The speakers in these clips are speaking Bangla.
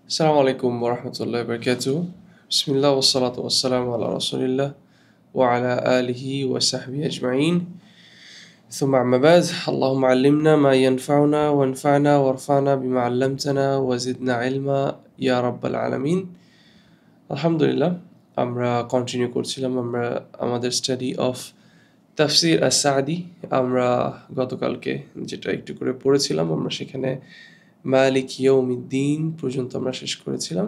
Assalamu alaikum wa rahmatullahi wa barakatuh. Bismillah wa salatu wa salamu ala rasulillah wa ala alihi wa sahbihi ajma'in. ثم أما بعد اللهم علمنا ما ينفعنا وانفعنا وارفعنا بما علمتنا وزدنا علما يا رب العالمين. আলহামদুলিল্লাহ আমরা কন্টিনিউ করছিলাম আমাদের স্টাডি অফ তাফসির আস-সাদি। আমরা গতকালকে যেটা একটু করে পড়েছিলাম আমরা সেখানে মালিক ইয়াউমিদ্দিন পর্যন্ত আমরা শেষ করেছিলাম।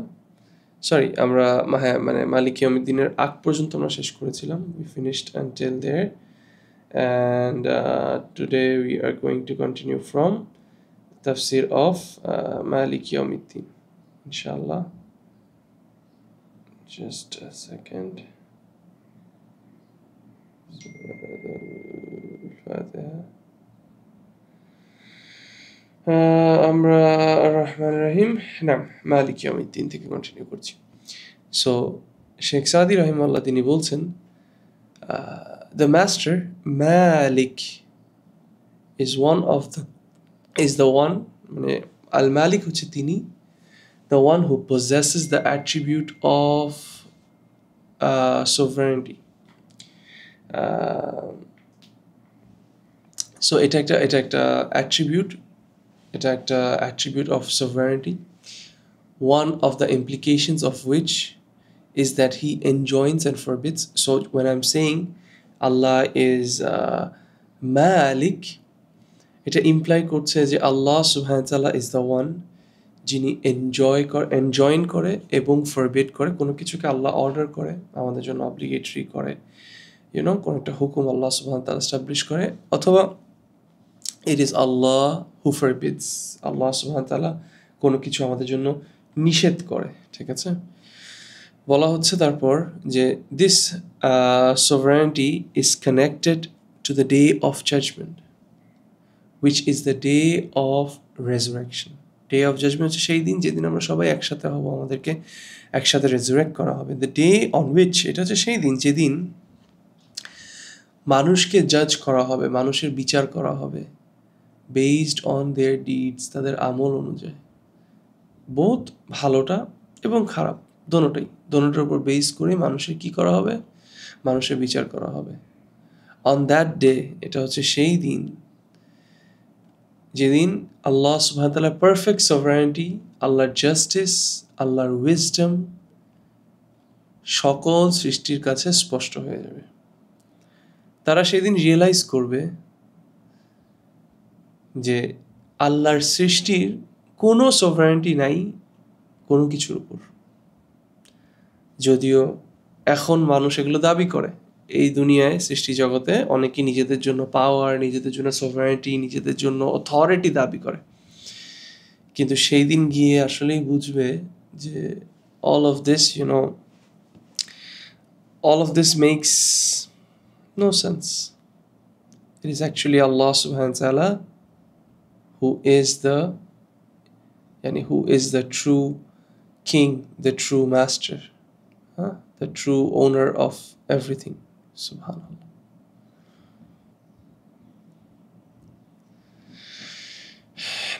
মালিক ইয়াউমিদ্দিনের আগ পর্যন্ত আমরা শেষ করেছিলাম। We finished until there and today we are going to continue from tafsir of Malik Yawmiddin inshallah. Just a second. আমরা রহমান রহিম নাম মালিক ইয়াউমিদ্দিন থেকে কন্টিনিউ করছি। সো শেখ সাদি রহিমাল্লাহ তিনি বলছেন the master Malik is the one মানে আল মালিক হচ্ছে তিনি the one who possesses the attribute of sovereignty. So এটা একটা attribute of sovereignty. One of the implications of which is that he enjoins and forbids. So when I'm saying Allah is Malik, এটা imply করছে যে Allah subhanahu wa ta'ala is the one যিনি enjoin করে এবং forbid করে, কোনো কিছুকে আল্লাহ অর্ডার করে আমাদের জন্য obligatory করে, কোন একটা হুকুম আল্লাহ সুবহানাহু ওয়া তাআলা establish করে, অথবা it is Allah who forbids, আল্লাহ সুবহানাহু ওয়া তাআলা কোনো কিছু আমাদের জন্য নিষেধ করে। ঠিক আছে, বলা হচ্ছে তারপর যে this sovereignty is connected to the day of judgment, which is the day of resurrection. Day of judgment হচ্ছে সেই দিন যেদিন আমরা সবাই একসাথে হব, আমাদেরকে একসাথে resurrect করা হবে। The day on which, এটা হচ্ছে সেই দিন যেদিন মানুষকে জাজ করা হবে, মানুষের বিচার করা হবে based on their deeds, তাদের আমল অনুযায়ী, both ভালোটা এবং খারাপ দোনোটার উপর বেস করে মানুষের কি করা হবে, মানুষের বিচার করা হবে। On that day, এটা হচ্ছে সেই দিন যেদিন আল্লাহ সুবহানাহু ওয়া তাআলার পারফেক্ট সভারেনিটি, আল্লাহর জাস্টিস, আল্লাহর উইজডম সকল সৃষ্টির কাছে স্পষ্ট হয়ে যাবে। তারা সেদিন রিয়েলাইজ করবে যে আল্লাহর সৃষ্টির কোনো সভারেনিটি নাই কোনো কিছুর উপর। যদিও এখন মানুষ এগুলো দাবি করে, এই দুনিয়ায় সৃষ্টি জগতে অনেকে নিজেদের জন্য পাওয়ার, নিজেদের জন্য সভারেনিটি, নিজেদের জন্য অথরিটি দাবি করে, কিন্তু সেই দিন গিয়ে আসলেই বুঝবে যে all of this makes no sense. It is actually Allah subhanahu wa ta'ala who is the true king, the true master, the true owner of everything. Subhanallah.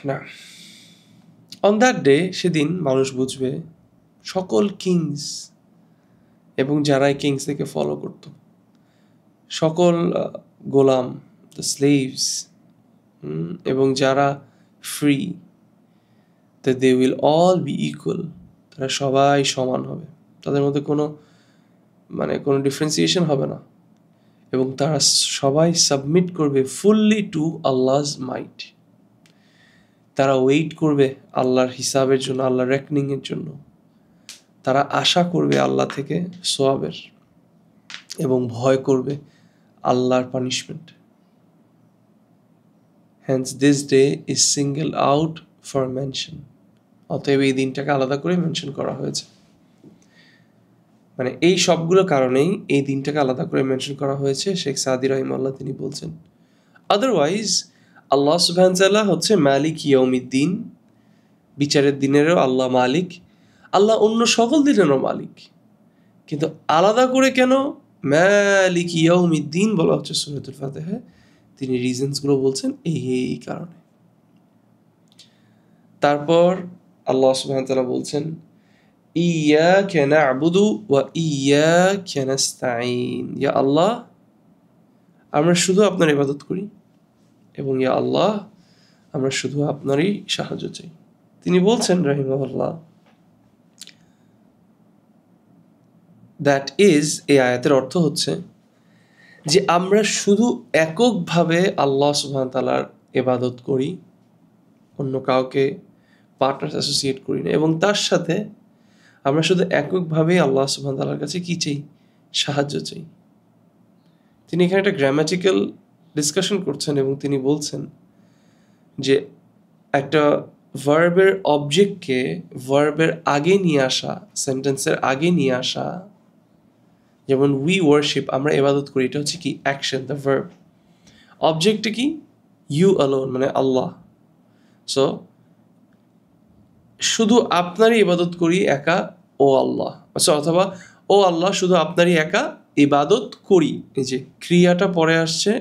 Now, on that day, সেদিন মানুষ বুঝবে সকল কিংস এবং যারাই কিংস থেকে ফলো করত, সকল গোলাম, the slaves, এবং যারা free, that they will all be equal, তারা সবাই সমান হবে, তাদের মধ্যে কোনো ডিফারেন্সিয়েশন হবে না, এবং তারা সবাই সাবমিট করবে ফুললি টু আল্লাহ's মাইট। তারা ওয়েট করবে আল্লাহর হিসাবের জন্য, আল্লাহর রেকনিংয়ের জন্য। তারা আশা করবে আল্লাহ থেকে সোয়াবের এবং ভয় করবে আল্লাহর punishment. Hence this day is singled out for mention. অতএব এই দিনটাকে আলাদা করে মেনশন করা হয়েছে। এই সবগুলো কারণেই এই দিনটাকে আলাদা করে মেনশন করা হয়েছে। শেখ সাদি রহিমাল্লাহ তিনি বলছেন, আদারওয়াইজ আল্লাহ সুবহানাহু ওয়া তাআলা হচ্ছে মালিক ইয়াউমিদ্দিন, বিচারের দিনেরও আল্লাহ মালিক, আল্লাহ অন্য সকল দিনেরও মালিক, কিন্তু আলাদা করে কেন মালিক ইয়াউমিদ্দিন বলা হচ্ছে সূরাতুল ফাতিহায়, তিনি রিজনসগুলো বলছেন এই কারণে। তারপর আল্লাহ সুবহানাহু ওয়া তাআলা বলছেন ইয়াকা না'বুদু ওয়া ইয়াকা নাস্তাঈন, ইয়া আল্লাহ আমরা শুধু আপনার ইবাদত করি এবং ইয়া আল্লাহ আমরা শুধু আপনারই সাহায্য চাই। তিনি বলছেন রাহিমাহুল্লাহ, দ্যাট ইজ, এই আয়াতের অর্থ হচ্ছে যে আমরা শুধু এককভাবে আল্লাহ সুবহানাহু ওয়া তাআলার ইবাদত করি, অন্য কাউকে পার্টনার অ্যাসোসিয়েট করি না, এবং তার সাথে আমরা শুধু এককভাবে আল্লাহ সুবহানাহু ওয়া তাআলার কাছে কি চাই? সাহায্য চাই। তিনি এখানে একটা গ্রামাটিক্যাল ডিসকাশন করছেন এবং তিনি বলছেন যে একটা ভার্বের অবজেক্টকে ভার্বের আগে নিয়ে আসা, সেন্টেন্সের আগে নিয়ে আসা, যেমন উই ওয়ার্শিপ, আমরা ইবাদত করি, এটা হচ্ছে কি? Action, the verb. অবজেক্টটা কি? ইউ অ্যালোন, মানে আল্লাহ। সো শুধু আপনারই ইবাদত করি একা, ও আল্লাহ, আচ্ছা, অথবা ও আল্লাহ শুধু আপনারই একা ইবাদত করি। এই যে ক্রিয়াটা পরে আসছে,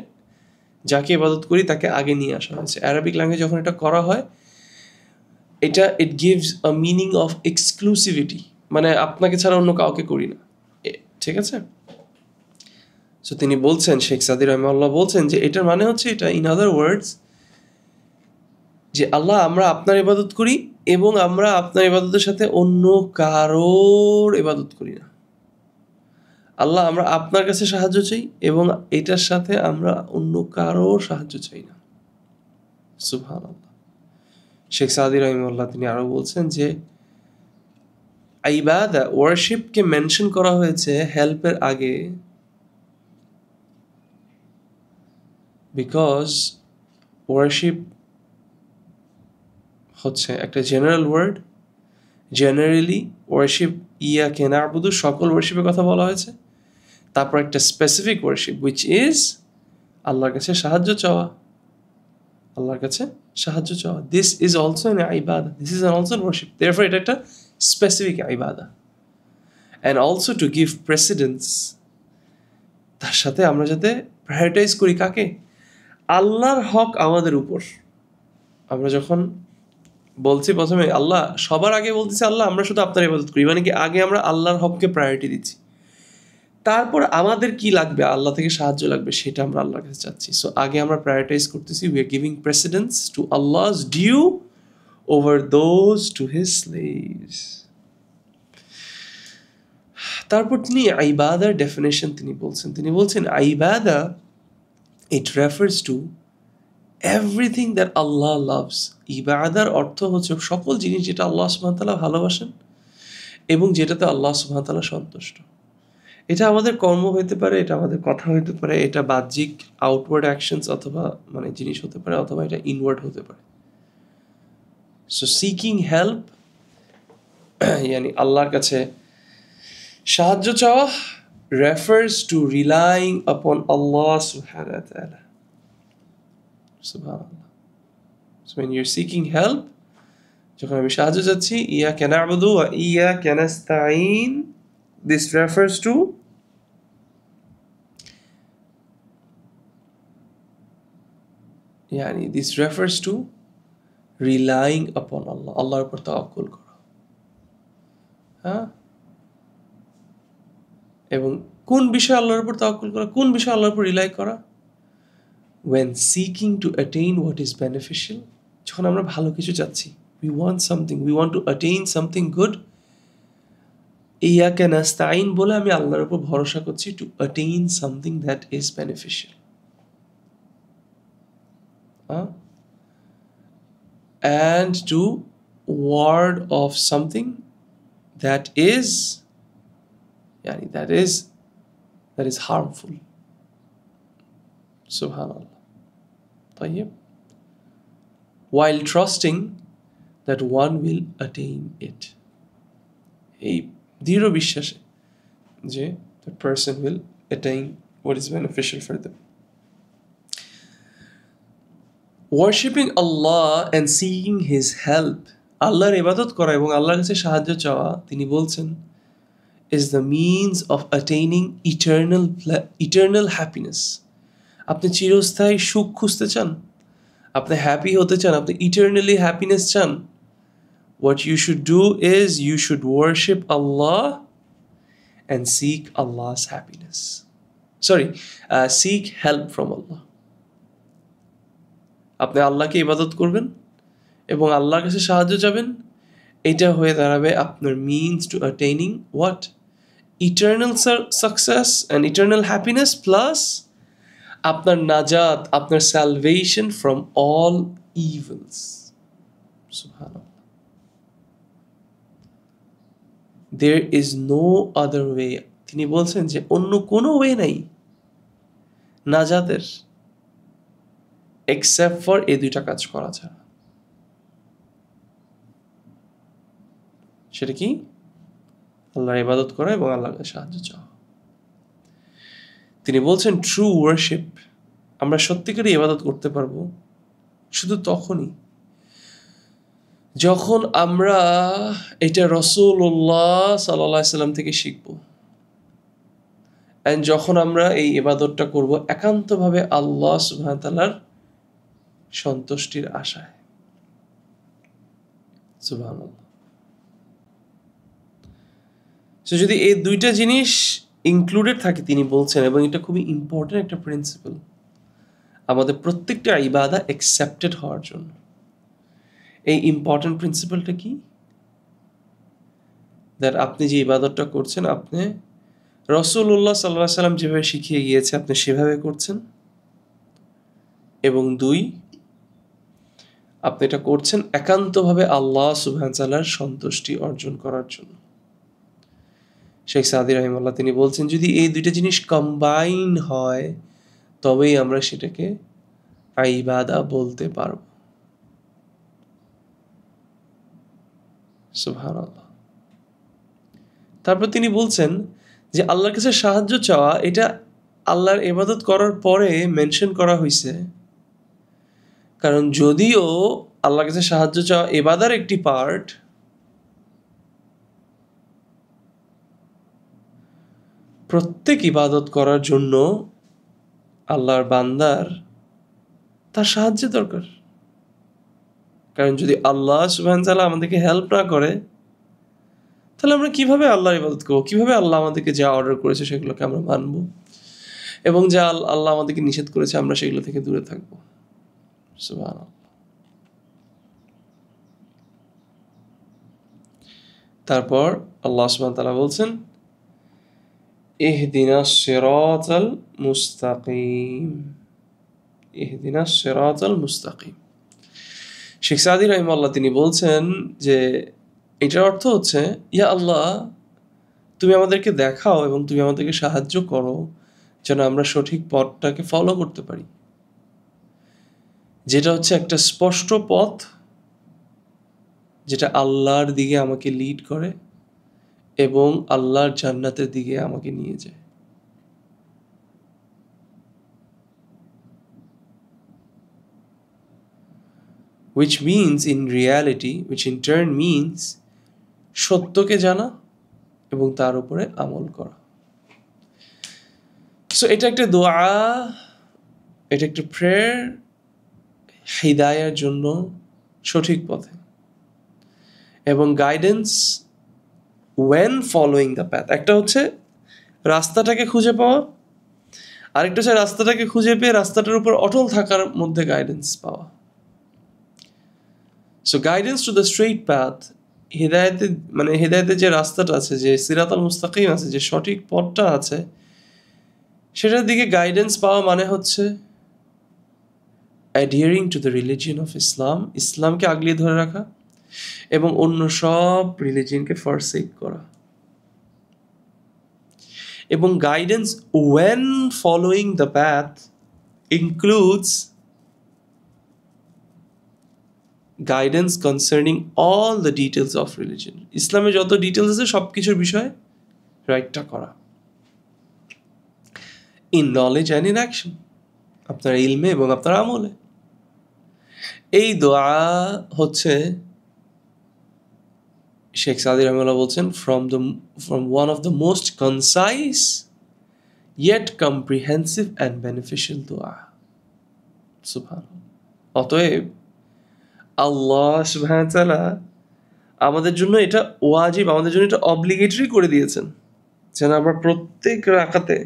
যাকে ইবাদত করি তাকে আগে নিয়ে আসা হয়েছে। অ্যারাবিক ল্যাঙ্গুয়েজ যখন এটা করা হয়, এটা it gives a meaning of exclusivity, মানে আপনাকে ছাড়া অন্য কাউকে করি না, ঠিক আছে? সো তিনি বলছেন, শেখ সাদি রহমাল্লাহ বলছেন যে এটার মানে হচ্ছে এটা, ইন আদার ওয়ার্ডস, যে আল্লাহ আমরা আপনার ইবাদত করি এবং আমরা আপনার ইবাদতের সাথে অন্য কারোর ইবাদত করি না। আল্লাহ আমরা আপনার কাছে সাহায্য চাই এবং এটার সাথে আমরা অন্য কারোর সাহায্য চাই না। সুবহানাল্লাহ। শেখ সাদি রহিমাল্লাহ তিনি আরো বলছেন যে ইবাদা, ওয়ারশিপকে মেনশন করা হয়েছে হেল্পের আগে, বিকজ ওয়ারশিপ হচ্ছে একটা জেনারেল ওয়ার্ড। জেনারেলি ওয়ারশিপ, ইয়াকা না'বুদু, সকল ওয়ারশিপের কথা বলা হয়েছে। তারপর একটা স্পেসিফিক ওয়ারশিপ উইচ ইজ আল্লাহর কাছে সাহায্য চাওয়া, আল্লাহর কাছে সাহায্য চাওয়া। দিস ইজ অলসো এন ইবাদা, this is also a worship. Therefore এটা একটা স্পেসিফিক ইবাদা। And also to give precedence, তার সাথে আমরা যাতে প্রায়োরিটাইজ করি কাকে? আল্লাহর হক আমাদের উপর। আমরা যখন বলছি প্রথমে আল্লাহ, সবার আগে বলতেছি আল্লাহ আমরা শুধু আপনার ইবাদত করি, মানে কি আগে আমরা আল্লাহর হককে প্রায়োরিটি দিচ্ছি, তারপর আমাদের কি লাগবে, আল্লাহ থেকে সাহায্য লাগবে, সেটা আমরা আল্লাহর কাছে চাচ্ছি। সো আগে আমরা প্রায়োরিটাইজ করতেছি, we are giving precedence to Allah's due over those to his slaves. তারপর তিনি ইবাদার ডেফিনেশন তিনি বলছেন ইবাদা, it refers to everything that Allah loves. ইবাদার অর্থ হচ্ছে সকল জিনিস যেটা আল্লাহ সুবহানাহু ওয়া তাআলা ভালোবাসেন এবং যেটাতে আল্লাহ সুবহানাহু ওয়া তাআলা সন্তুষ্ট। এটা আমাদের কর্ম হইতে পারে, এটা আমাদের কথা হইতে পারে, এটা বাহ্যিক আউটওয়ার্ড অ্যাকশনস অথবা মানে জিনিস হতে পারে, অথবা এটা ইনওয়ার্ড হতে পারে। সো সিকিং হেল্প, ইয়ানি আল্লাহর কাছে সাহায্য চাওয়া, refers to relying upon Allah subhanahu wa ta'ala. Subhanallah. So when you're seeking help, যখন আমি সাহায্য চাচ্ছি, ইয়াকা না'বুদু ওয়া ইয়াকা নাস্তাঈন, this refers to this refers to relying upon Allah, আল্লাহর উপর তাওয়াক্কুল করা। হ্যাঁ, এবং কোন বিষয়ে আল্লাহর উপর তাওয়াক্কুল করা, কোন বিষয়ে আল্লাহর উপর রিলাই করা? when seeking to attain what is beneficial, যখন আমরা ভালো কিছু চাচ্ছি, we want something, we want to attain something good, ইয়াকা নাস্তাঈন বলে আমি আল্লাহর উপর ভরসা করছি to attain something that is beneficial. And to ward off something that is harmful. Subhanallah. طيب. While trusting that one will attain it. এই দৃঢ় বিশ্বাসে যে the person will attain what is beneficial for them. Worshipping Allah and seeking His help, আল্লাহর ইবাদত করা এবং আল্লাহর কাছে সাহায্য চাওয়া, তিনি বলছেন, is the means of attaining eternal happiness. আপনি চিরস্থায়ী সুখ খুঁজতে চান, আপনি হ্যাপি হতে চান, আপনি ইটারনালি হ্যাপিনেস চান, What you should do is you should worship Allah and seek Allah's happiness. Seek help from Allah. আপনি আল্লাহকে ইবাদত করবেন এবং আল্লাহর কাছে সাহায্য চাবেন, এটা হয়ে দাঁড়াবে আপনার means to attaining what? Eternal success and eternal happiness plus আপনার নাজাত, আপনার salvation from all evils. Subhanallah. There is no other way. তিনি বলছেন যে অন্য কোনো ওয়ে নাই নাজাতের except for এই দুইটা কাজ করা ছাড়া। সেটা কি? আল্লাহর ইবাদত করা এবং আল্লাহর কাছে সাহায্য চাওয়া। তিনি বলছেন ট্রু ওয়ারশিপ, আমরা সত্যিকারই ইবাদত করতে পারবো শুধু তখনই যখন আমরা এটা রাসূলুল্লাহ সাল্লাল্লাহু আলাইহি সাল্লাম থেকে শিখব, এন্ড যখন আমরা এই ইবাদতটা করব একান্তভাবে আল্লাহ সুবহানাহু ওয়া তাআলার সন্তুষ্টির আশায়। সুবহানাল্লাহ। সো যদি এই দুইটা জিনিস ইনক্লুডেড থাকে তিনি বলছেন, এবং এটা খুবই ইম্পর্টেন্ট একটা প্রিন্সিপাল আমাদের প্রত্যেকটা ইবাদত অ্যাকসেপ্টেড হওয়ার জন্য। এই ইম্পর্টেন্ট প্রিন্সিপালটা কি? দ্যাট আপনি যে ইবাদতটা করছেন আপনি রাসূলুল্লাহ সাল্লাল্লাহু আলাইহি সাল্লাম যেভাবে শিখিয়ে গিয়েছে আপনি সেভাবে করছেন, এবং 2 আপনি এটা করছেন একান্তভাবে আল্লাহ সুবহানাহু ওয়া তাআলার সন্তুষ্টি অর্জন করার জন্য। শেখ সাদি রাহিমাহুল্লাহ তিনি বলছেন যদি এই দুইটা জিনিস কম্বাইন হয় তবেই আমরা সেটাকে ইবাদত বলতে পারব। সুবহানাল্লাহ। তারপর তিনি বলছেন যে আল্লাহর কাছে সাহায্য চাওয়া এটা আল্লাহর ইবাদত করার পরে মেনশন করা হয়েছে, কারণ যদিও আল্লাহর কাছে সাহায্য চাওয়া ইবাদতের একটি পার্ট, প্রত্যেক ইবাদত করার জন্য আল্লাহর বান্দার তার সাহায্যের দরকার। কারণ যদি আল্লাহ সুবহানাহু ওয়া তাআলা আমাদেরকে হেল্প না করে তাহলে আমরা কিভাবে আল্লাহর ইবাদত করব, কিভাবে আল্লাহ আমাদেরকে যা অর্ডার করেছে সেগুলোকে আমরা মানব, এবং যা আল্লাহ আমাদেরকে নিষেধ করেছে আমরা সেগুলো থেকে দূরে থাকব। সুবহানাল্লাহ। তারপর আল্লাহ সুবহানাহু ওয়া তাআলা বলছেন ইহদিনাস সিরাতাল মুস্তাকিম, ইহদিনাস সিরাতাল মুস্তাকিম। শেখ সাদি রাহিমাহুল্লাহ তিনি বলছেন যে এটার অর্থ হচ্ছে ইয়া আল্লাহ তুমি আমাদেরকে দেখাও এবং তুমি আমাদেরকে সাহায্য করো যেন আমরা সঠিক পথটাকে ফলো করতে পারি, যেটা হচ্ছে একটা স্পষ্ট পথ যেটা আল্লাহর দিকে আমাকে লিড করে এবং আল্লাহর জান্নাতের দিকে আমাকে নিয়ে যায়। which means in reality, which in turn means সত্যকে জানা এবং তার উপরে আমল করা। সো এটা একটা দোয়া, এটা একটা প্রেয়ার হিদায়ার জন্য সঠিক পথে এবং guidance when following the path। একটা হচ্ছে রাস্তাটাকে খুঁজে পাওয়া, আরেকটা হচ্ছে রাস্তাটাকে খুঁজে পেয়ে রাস্তাটার উপর অটল থাকার মধ্যে গাইডেন্স পাওয়া। So guidance to the straight path, হেদায়েতের যে রাস্তাটা আছে, যে সিরাতাল মুস্তাকিম আছে, যে সঠিক পথটা আছে, সেটার দিকে গাইডেন্স পাওয়া মানে হচ্ছে অ্যাডহিয়ারিং to the religion of Islam, ইসলামকে আগলিয়ে ধরে রাখা এবং অন্য সব রিলিজিয়নকে ফরসেক করা। এবং guidance when following the path includes guidance concerning all the details of religion। ইসলামে যত ডিটেলস আছে সব কিছুর বিষয়ে রাইটটা করা, in knowledge and in action, আপনার ইলমে এবং আপনার আমলে। এই দোয়া হচ্ছে শেখ সাদি রাহিমাহুল্লাহ বলছেন from one of the most concise yet comprehensive and beneficial দোয়া। সুবহানাল্লাহ। অতএব আল্লাহ সুবহানাহু ওয়া তাআলা আমাদের জন্য এটা ওয়াজিব, আমাদের জন্য এটা অব্লিগেটরি করে দিয়েছেন, যেন আমরা প্রত্যেক রাকাতে,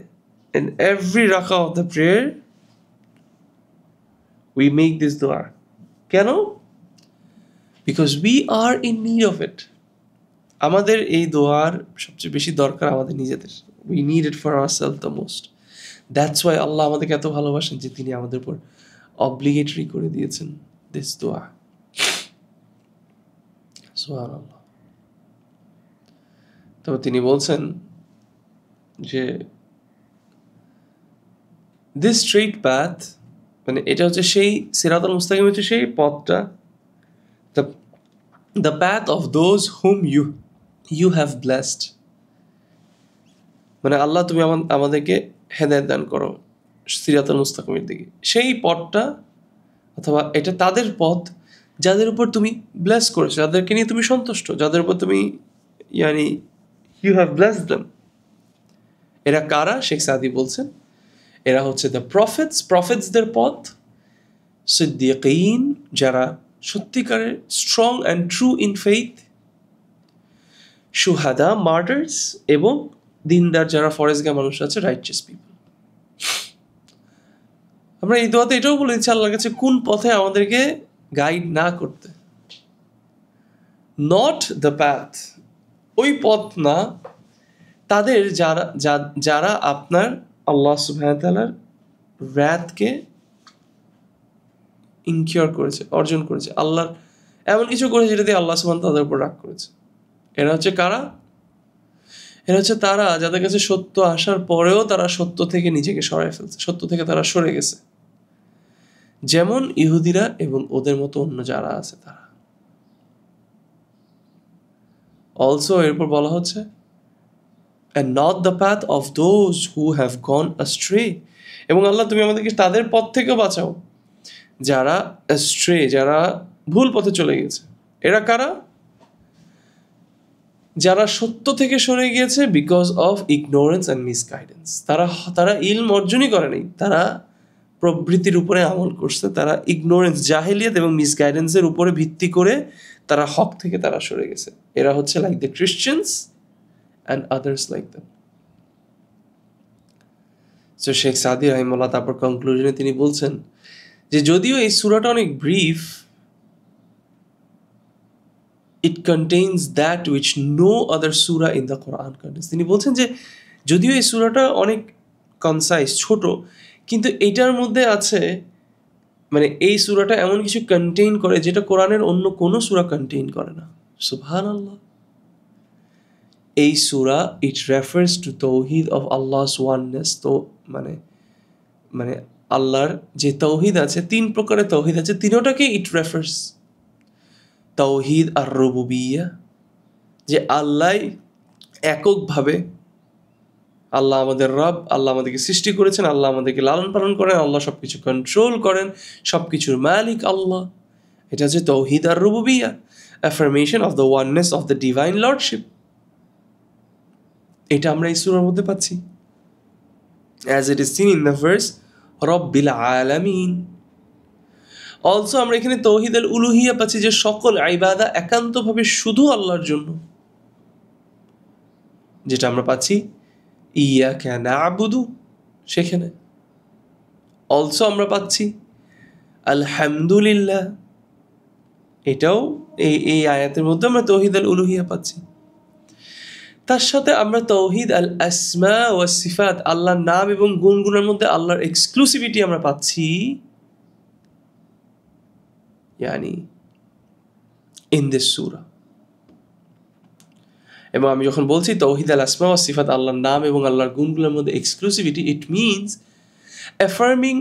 in every রাকা of the prayer we make this dua. কেন? Because we are in need of it. আমাদের এই দোয়ার সবচেয়ে বেশি দরকার আমাদের নিজেদের. We need it for ourselves the most. That's why আল্লাহ আমাদেরকে এত ভালোবাসেন যে তিনি আমাদের উপর অব্লিগেটরি করে দিয়েছেন this dua. সুবহানাল্লাহ। তবে তিনি বলছেন যে this straight path, মানে এটা হচ্ছে সেই সিরাতুল মুস্তাকিম, হচ্ছে সেই পথটা, the path of those whom you have blessed. মানে আল্লাহ তুমি আমাদেরকে হেদায়েত দান করো সিরাতুল মুস্তাকিমের দিকে, সেই পথটা, অথবা এটা তাদের পথ যাদের উপর তুমি ব্লেস করেছো, যাদেরকে নিয়ে তুমি সন্তুষ্ট, যাদের উপর তুমি you have blessed them. এরা কারা? শেখ সাদি বলছেন এরা হচ্ছে দ্য প্রফেটসদের পথ, সিদ্দিকিন যারা সত্যিকারের strong and true in faith, শুহাদা মার্টার্স, এবং দিনদার যারা ফরেজগাঁ মানুষ আছে, রাইচিয়াস পিপল। আমরা এই দোয়াতে এটাও বলে দিচ্ছি আল্লাহর কাছে কোন পথে আমাদেরকে গাইড না করতে, নট দ্য প্যাথ, ওই পথ না, তাদের যারা আপনার আল্লাহ সুবহানাহু ওয়া তাআলার রাতকে ইনকিউর করেছে, অর্জন করেছে, আল্লাহর এমন কিছু করেছে যেটা দিয়ে আল্লাহ সুবহানাহু ওয়া তাআলা তাদের উপর রাগ করেছে। এরা হচ্ছে কারা? এরা হচ্ছে তারা যাদের কাছে সত্য আসার পরেও তারা সত্য থেকে নিজেকে সরায় ফেলছে, সত্য থেকে তারা সরে গেছে, যেমন ইহুদিরা এবং ওদের মতো অন্য যারা আছে তারা। অলসো এরপর বলা হচ্ছে and not the path of those who have gone astray, এবং আল্লাহ তুমি আমাদেরকে তাদের পথ থেকে বাঁচাও যারা astray, যারা ভুল পথে চলে গেছে। এরা কারা? যারা সত্য থেকে সরে গিয়েছে বিকজ অফ ইগনোরেন্স অ্যান্ড মিসগাইডেন্স। তারা ইলম অর্জনই করে নাই, তারা প্রবৃত্তির উপরে আমল করছে, তারা ইগনোরেন্স, জাহেলিয়াত এবং মিসগাইডেন্সের উপরে ভিত্তি করে তারা হক থেকে তারা সরে গেছে। এরা হচ্ছে like the Christians and others like them. So Sheikh সাদি রাহিমাহুল্লাহ তারপর কনক্লুশনে তিনি বলছেন যে যদিও এই সূরাটা অনেক brief, it contains that which no other surah in the Quran contains. তিনি বলছেন যে যদিও এই সূরাটা অনেক কনসাইজ, ছোট, কিন্তু এটার মধ্যে আছে, মানে এই সূরাটা এমন কিছু কন্টেইন করে যেটা কোরআনের অন্য কোনো সূরা কন্টেইন করে না। সুবহানাল্লাহ। এই সূরা ইট রেফার্স টু তৌহিদ অফ আল্লাহস ওয়াননেস। তো মানে আল্লাহর যে তৌহিদ আছে, 3 প্রকারের তৌহিদ আছে, তিনোটাকে ইট রেফার্স। তৌহিদ আর রুবুবিয়্যাহ, যে আল্লাহ এককভাবে, আল্লাহ আমাদের রব, আল্লাহ আমাদেরকে সৃষ্টি করেছেন, আল্লাহ আমাদেরকে লালন পালন করেন, আল্লাহ সব কিছু কন্ট্রোল করেন, সব কিছুর মালিক আল্লাহ। এটা হচ্ছে তৌহিদ আর রুবুবিয়্যাহ, affirmation of the oneness of the divine lordship. এটা আমরা এই সূরার মধ্যে পাচ্ছি, as it is seen in the verse রব্বিল আলামিন। অলসো আমরা এখানে তৌহিদ আল উলুহিয়া পাচ্ছি, যে সকল ইবাদা একান্তভাবে শুধু আল্লাহর জন্য, যেটা আমরা পাচ্ছি ইয়াকা না'বুদু সেখানে। অলসো আমরা পাচ্ছি আলহামদুলিল্লাহ, এটাও এই আয়াতের মধ্যে আমরা তৌহিদ আল উলুহিয়া পাচ্ছি। তার সাথে আমরা তৌহিদ আল আসমা ওয়া সিফাত, আল্লাহর নাম এবং গুণগুণের মধ্যে আল্লাহর এক্সক্লুসিভিটি আমরা পাচ্ছি, ইয়ানি ইন দিস সূরা। এবং আমি যখন বলছি তৌহিদ আল আসমা ওয়া সিফাত, আল্লাহর নাম এবং আল্লাহর গুণগুলোর মধ্যে exclusivity, it means affirming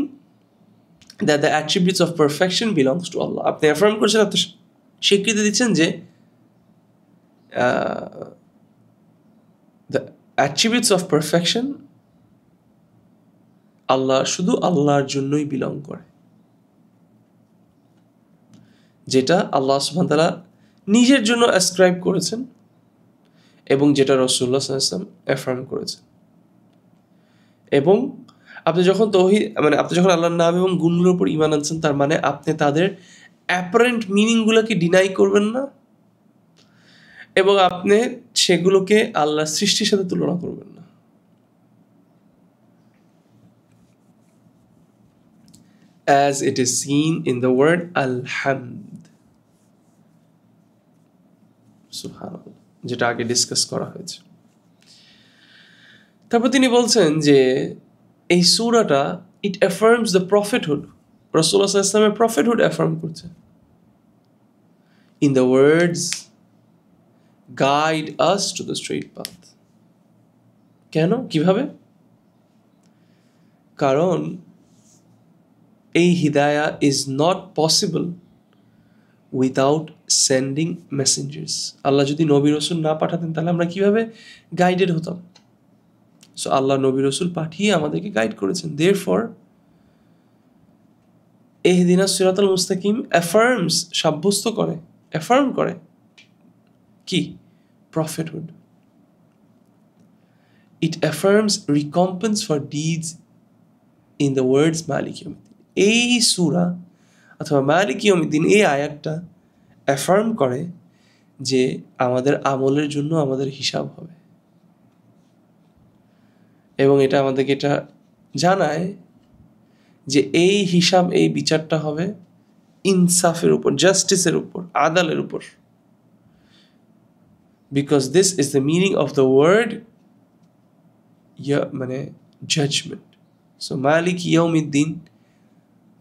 that the attributes of perfection belongs to Allah. আপনি অ্যাফার্ম করছেন, আপনি স্বীকৃতি দিচ্ছেন যে the attributes of perfection আল্লাহ শুধু আল্লাহর জন্যই বিলং করে, যেটা আল্লাহ সুবহানাহু ওয়া তাআলা নিজের জন্য অ্যাসক্রাইব করেছেন এবং যেটা রাসূলুল্লাহ সাল্লাল্লাহু আলাইহি ওয়াসাল্লাম অ্যাফার্ম করেছেন। এবং আপনি যখন আপনি যখন আল্লাহর নাম এবং গুণগুলোর উপর ঈমান আনছেন, তার মানে আপনি তাদের অ্যাপারেন্ট মিনিংগুলোকে ডিনাই করবেন না, এবং আপনি সেগুলোকে আল্লাহর সৃষ্টির সাথে তুলনা করবেন না। As it is seen in the word alhamd, সুবহানাল্লাহ, যেটা আগে ডিসকাস করা হয়েছে। তারপর তিনি বলছেন যে এই সূরাটা ইট অ্যাফার্মস দ্য প্রফেটহুড, রাসূলুল্লাহ সাল্লাল্লাহু আলাইহি ওয়াসাল্লামের প্রফেটহুড অ্যাফার্ম করছে। In the words, guide us to the straight path. কেন? কিভাবে? কারণ এই হিদায়া is not possible without sending messengers. আল্লাহ যদি নবী রসুল না পাঠাতেন তাহলে আমরা কিভাবে গাইডেড হতাম? সো আল্লাহ নবী রসুল পাঠিয়ে আমাদেরকে গাইড করেছেন। দেয়ারফর ইহদিনাস সিরাতাল মুস্তাকিম অ্যাফার্মস, সাব্যস্ত করে, অ্যাফার্ম করে কি? প্রফেটহুড। It affirms recompense for deeds in the words মালিক ইয়াউমিদ্দিন। এই সূরা অথবা মালিক ইয়াউমিদ্দিন এই আয়াতটা অ্যাফার্ম করে যে আমাদের আমলের জন্য আমাদের হিসাব হবে, এবং এটা আমাদেরকে এটা জানায় যে এই হিসাব, এই বিচারটা হবে ইনসাফের উপর, জাস্টিসের উপর, আদালের উপর। Because this is the meaning of the word মানে judgment. So Malik Yawmiddin,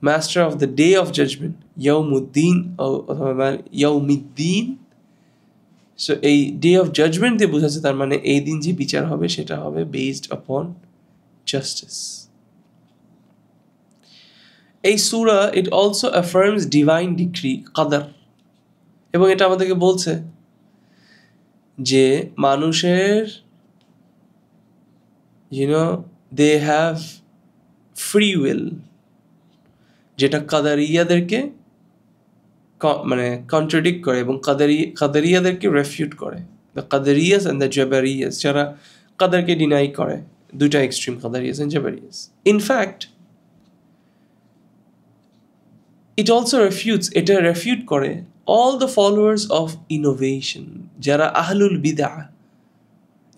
master of the day of judgment, Yawmuddin or Yawmiddin. So a day of judgment দিয়ে বোঝাচ্ছে, তার মানে এই দিন যে বিচার হবে সেটা হবে based upon justice. এই সূরা it also affirms divine decree, qadar, এবং এটা আমাদেরকে বলছে যে মানুষের they have free will, যেটা কাদারিয়াদেরকে মানে কন্ট্রাডিক্ট করে এবং কাদারিয়াদেরকে রেফিউট করে। দ্য কাদারিয়াস অ্যান্ড দ্য জাবারিয়াস, যারা কাদারকে ডিনাই করে, দুইটা এক্সট্রিম, কাদারিয়াস অ্যান্ড জাবারিয়াস। ইনফ্যাক্ট ইট অলসো রেফিউটস, এটা রেফিউট করে all the followers of innovation, যারা আহলুল বিদআহ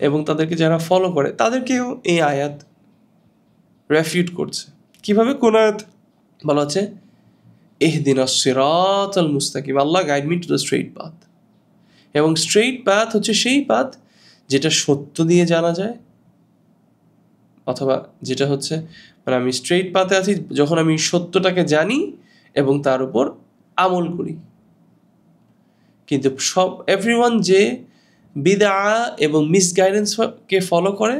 এবং তাদেরকে যারা ফলো করে তাদেরকেও এই আয়াত রেফিউট করছে। কিভাবে? কোন আয়াত বলা হচ্ছে ইহদিনাস সিরাতাল মুস্তাকিম, Allah guide me to the straight path. এবং স্ট্রেইট পাথ হচ্ছে সেই পাথ যেটা সত্য দিয়ে জানা যায়, অথবা যেটা হচ্ছে মানে আমি স্ট্রেইট পাথে আছি যখন আমি সত্যটাকে জানি এবং তার উপর আমল করি। কিন্তু এভরিওয়ান যে বিদআ এবং মিসগাইডেন্সকে ফলো করে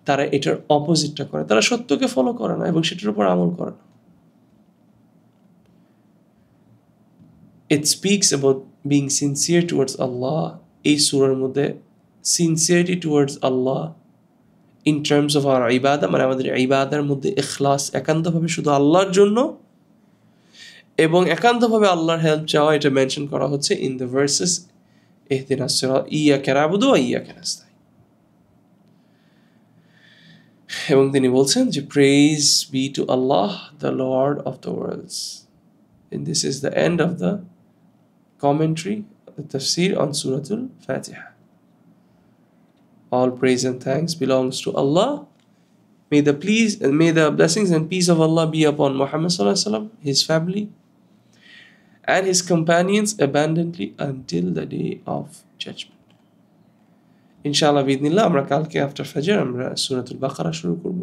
তারা এটার অপোজিটটা করে, তারা সত্যকে ফলো করে না এবং সেটার উপর আমল করে না। It speaks about being sincere towards Allah. এই সূরার মধ্যে sincerity towards Allah in terms of our ইবাদা, মানে আমাদের ইবাদার মধ্যে ইখলাস, একান্তভাবে শুধু আল্লাহর জন্য এবং একান্তভাবে আল্লাহর হেল্প চাওয়া, এটা মেনশন করা হচ্ছে in the verses ইহদিনাস সিরাত ইয়্যাকা না'বুদু ওয়া ইয়্যাকা নাস্তাঈন। এবং তিনি বলছেন যে praise be to Allah, the Lord of the worlds. And this is the end of the commentary, the tafsir on Surah Al-Fatiha. All praise and thanks belongs to Allah. May the blessings and peace of Allah be upon Muhammad sallallahu alaihi wasallam, his family, and his companions abundantly until the day of judgment. ইনশাআল্লাহ বিইذনিল্লাহ আমরা কালকে আফটার ফজর আমরা সূরাতুল বাকারা শুরু করব।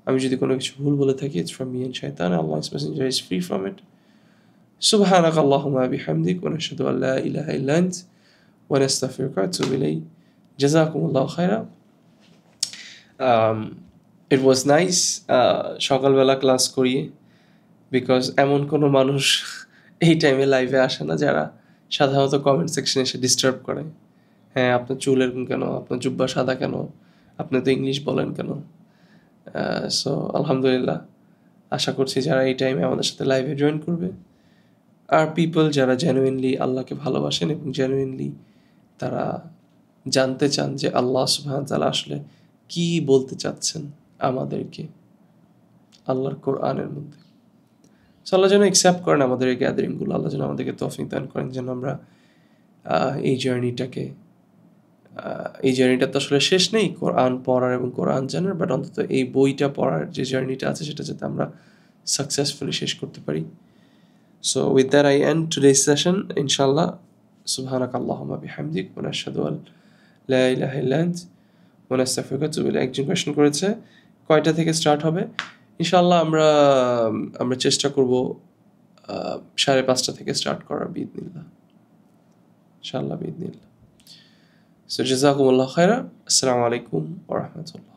আমি যদি কোনো কিছু ভুল বলে থাকি, it's from me and shaitan. Allah's messenger is free from it. سبحانك اللهم وبحمدك ونشهد أن لا إله إلا أنت ونستغفرك ونتوب إليك. جزاكم الله خيرا. It was nice সকালবেলা ক্লাস করিয়ে, বিকজ এমন কোনো মানুষ এই টাইমে লাইভে আসে না যারা সাধারণত কমেন্ট সেকশনে এসে ডিস্টার্ব করে। হ্যাঁ, আপনার চুল এরকম কেন, আপনার জুব্বা সাদা কেন, আপনি তো ইংলিশ বলেন কেন। সো আলহামদুলিল্লাহ, আশা করছি যারা এই টাইমে আমাদের সাথে লাইভে জয়েন করবে আর পিপল যারা জেনুইনলি আল্লাহকে ভালোবাসেন এবং জেনুইনলি তারা জানতে চান যে আল্লাহ সুবহানাহু ওয়া তাআলা আসলে কি বলতে চাচ্ছেন আমাদেরকে আল্লাহর কোরআনের মধ্যে। সো আল্লাহ যেন অ্যাকসেপ্ট করেন আমাদের এই গ্যাদারিংগুলো, আল্লাহ যেন আমাদেরকে তৌফিক দান করেন যেন আমরা এই জার্নিটাকে, এই জার্নিটা তো আসলে শেষ নেই কোরআন পড়ার এবং কোরআন জানার, বাট অন্তত এই বইটা পড়ার যে জার্নিটা আছে সেটা যাতে আমরা সাকসেসফুলি শেষ করতে পারি. So with that I end today's session. Inshallah. سبحانك اللهم بحمدك ونشهد أن لا إله إلا أنت ونستغفرك ونتوب إليك. একজন কোয়েশ্চেন করেছে কয়টা থেকে স্টার্ট হবে? ইনশাআল্লাহ আমরা চেষ্টা করব 5:30 থেকে স্টার্ট করার বিইذنিল্লাহ. ইনশাআল্লাহ বিইذنিল্লাহ. So jazakumullah khaira. Assalamu alaikum wa rahmatullah.